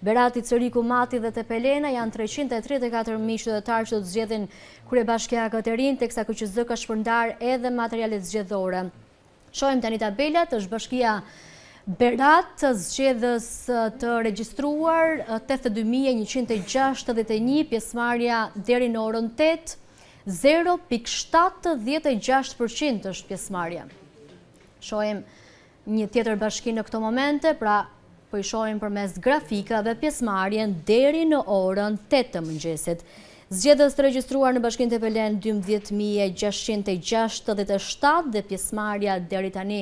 Berati, Cëriku, Mati dhe Tepelena janë 334 qytetarë që do të zgjedhin kryebashkiakët e rinj, teksa KQZ ka shpërndar edhe materialet zgjedhore. Shohim tani tabelat, është bashkia Berat, zgjedhës të regjistruar 82.161, pjesëmarrja deri në orën 8, 0.76% është pjesëmarrja. Shohim një tjetër bashki në këto momente, pra po i shohim përmes grafikave pjesëmarrjen deri në orën 8 të mëngjesit. Zgjedhës të regjistruar në bashkinë Tepelen 12.667 dhe pjesëmarrja deri tani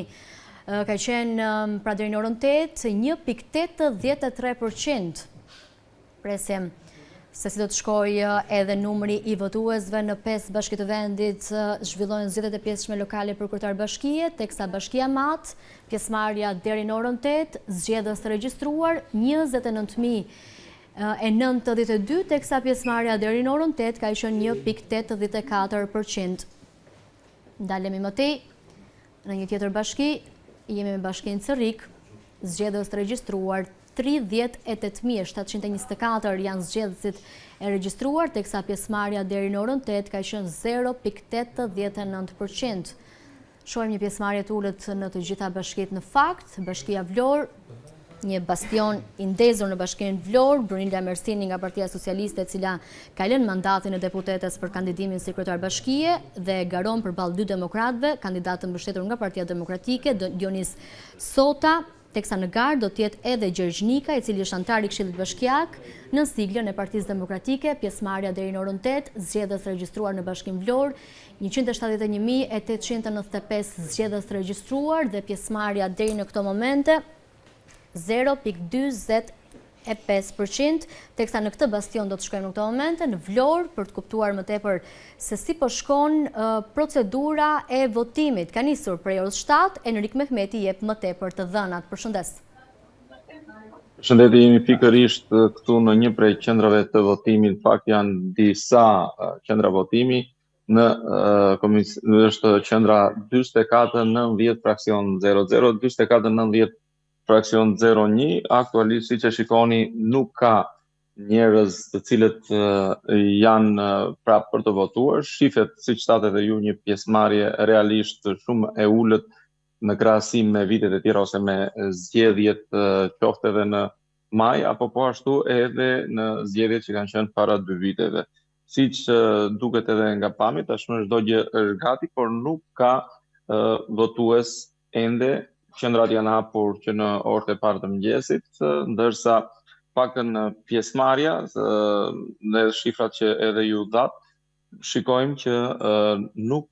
ka qenë pra deri në orën 8 1.83%. Presim se si do të shkojë edhe numri i votuesve në 5 bashki të vendit. Zhvillohen zgjedhjet e pjesëshme lokale për kryetar bashkie, teksa bashkia Mat, pjesëmarrja deri në orën 8, zgjedhës të regjistruar 29.092, teksa pjesëmarrja deri në orën 8 ka qenë 1.84%. Ndalemi më tej në një tjetër bashki, jemi me bashkinë Cërik, zgjedhës të regjistruar 38.724 janë zgjedhësit e regjistruar, teksa pjesëmarrja deri në orën 8 ka qenë 0.89%. Shohim një pjesëmarrje të ulët në të gjitha bashkitë në fakt. Bashkia Vlorë, një bastion i ndezur në bashkinë Vlorë, Brunilda Mersini nga Partia Socialiste, e cila ka lënë mandatin e deputetes për kandidimin si kryetar bashkie dhe garon përballë 2 demokratëve, kandidat të mbështetur nga Partia Demokratike, Dionis Sota, teksa në garë do tjetë edhe Gjergj Nika, i cili është antar i Këshillit Bashkiak, në siglën e Partisë Demokratike, pjesëmarrja deri në orën 8, zgjedhës regjistruar në bashkinë Vlorë, 171.895 zgjedhës regjistruar dhe pjesëmarrja deri në këto momente 0.45%, teksa në këtë bastion do të shkojmë në këto momente, në Vlorë, për të kuptuar më tepër se si po shkon procedura e votimit. Ka nisur prej orës 7, Enrik Mehmeti jep më tepër të dhënat. Përshëndes. Përshëndetje, jemi pikërisht këtu në një prej qendrave të votimit, fakt janë disa qendra votimi, është qendra 4490 fraksion 00, 4490 fraksion 01, aktualisht siç e shikoni nuk ka njerëz të cilët janë prapë për të votuar. Shifet, siç thatë edhe ju, një pjesëmarrje realisht shumë e ulët në krahasim me vitet e tjera ose me zgjedhjet qoftë edhe në maj apo po ashtu edhe në zgjedhjet që kanë qenë para 2 viteve. Siç duket edhe nga pamjet, tashmë çdo gjë është gati, por nuk ka votues ende. Qendrat janë hapur që në orët e parë të mëngjesit, ndërsa pakën pjesëmarrja në shifrat që edhe ju dat, shikojmë që nuk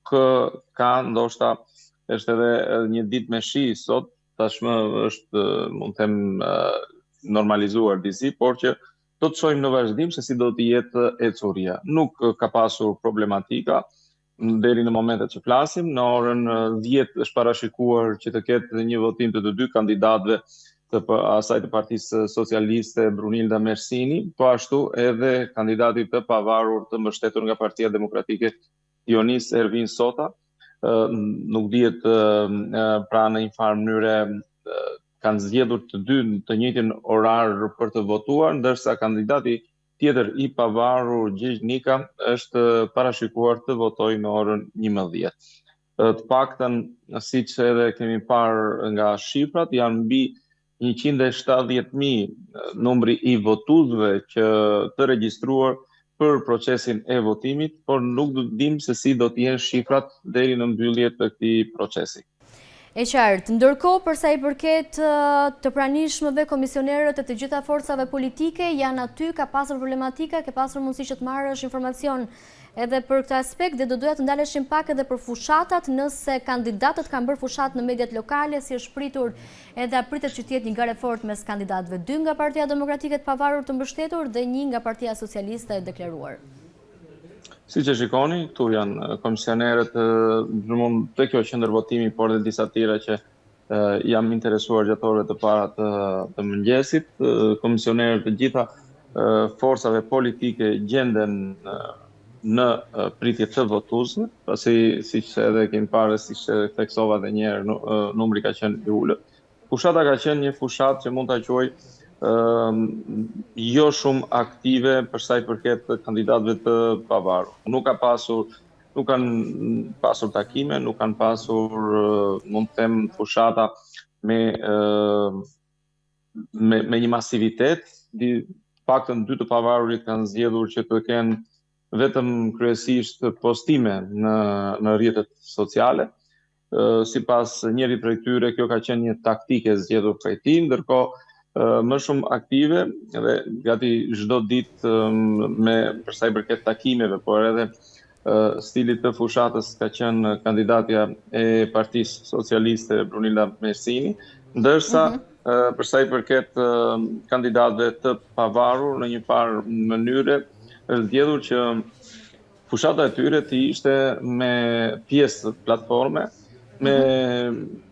ka, ndoshta është edhe një ditë me shi sot, tashmë është, mund të them, normalizuar disi, por që do të shohim në vazhdim se si do të jetë ecuria. Nuk ka pasur problematika deri në momentet që flasim. Në orën 10 është parashikuar që të ketë një votim të 2 kandidatëve të asaj të Partisë Socialiste, Brunilda Mersini, po ashtu edhe kandidatit të pavarur të mbështetur nga Partia Demokratike, Dionis Ervin Sota. Nuk dihet pra në një farë mënyre kanë zgjedhur të dy të njëjtin orar për të votuar, ndërsa kandidati tjetër i pavarur Gjergj Nika është parashikuar të votojë në orën 11. Të paktën, siç edhe kemi parë nga shifrat, janë mbi 170.000 numri i votuesve që të regjistruar për procesin e votimit, por nuk dim se si do të jenë shifrat deri në mbyllje të këtij procesi. E qartë, ndërkohë përsa i përket të pranishmëve, komisionerët e të gjitha forcave politike janë aty, ka pasur problematika, ka pasur mundësi që të marrësh informacion edhe për këtë aspekt dhe do doja të ndaleshim pak edhe për fushatat, nëse kandidatët kanë bërë fushat në mediat lokale, si është pritur edhe pritet që të jetë një ngjarje fortë mes kandidatëve, 2 nga Partia Demokratike të pavarur të mbështetur dhe 1 nga Partia Socialiste e deklaruar. Siç e shikoni, këtu janë komisionerët të kjo qendër votimi, por dhe disa tjera që jam interesuar gjatë orëve të para të mëngjesit. Komisionerët të gjitha forcave politike gjenden në pritje të votuesve, pasi siç edhe kemi parë, siç theksova edhe një herë, numri ka qenë i ulët. Fushata ka qenë një fushat që mund ta quaj jo shumë aktive për sa i përket kandidatëve të pavarur. Nuk kanë pasur takime, nuk kanë pasur, mund të them, fushata me një masivitet. Paktën 2 të pavarurit kanë zgjedhur që të kenë vetëm kryesisht postime në rrjetet sociale. Sipas njëri prej tyre, kjo ka qenë një taktike zgjedhur prej tij, ndërkohë më shumë aktive dhe gati çdo ditë për sa i përket takimeve, por edhe stilit të fushatës ka qenë kandidatja e Partisë Socialiste Brunilda Mersini, ndërsa për sa i përket kandidatëve të pavarur, në një farë mënyre është zgjedhur që fushata e tyre të ishte me pjesë platforme, me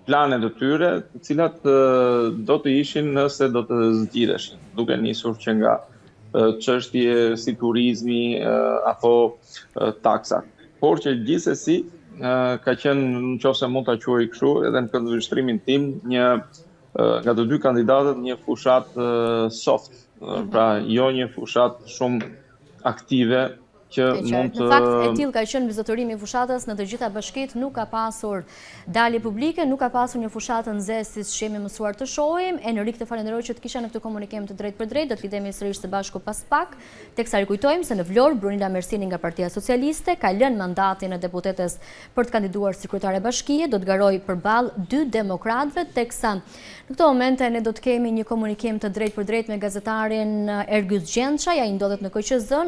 planet e tyre, të cilat do të ishin nëse do të zgjidheshin, duke nisur që nga çështje si turizmi apo taksa. Por që gjithsesi ka qenë, nëse mund ta quaj kështu, edhe në këndvështrimin tim, nga të dy kandidatët një fushat soft, pra jo një fushat shumë aktive që mund të... Në fakt, e tillë ka qenë vizotërimi i fushatës në të gjitha bashkitë, nuk ka pasur dalje publike, nuk ka pasur një fushatë nxehtë siç jemi mësuar të shohim. Enrik, të falenderoj që të kisha në këtë komunikim të drejtë për drejtë, do të lidhemi sërish së bashku pas pak, teksa rikujtojmë se në Vlorë Brunilda Mersini nga Partia Socialiste ka lënë mandatin e deputetes për të kandiduar si kryetare bashkie, do të garojë përballë 2 demokratëve, teksa në këtë moment ne do të kemi një komunikim të drejtë për drejtë me gazetarin Ergyth Gjençaj, ai ndodhet në KQZ,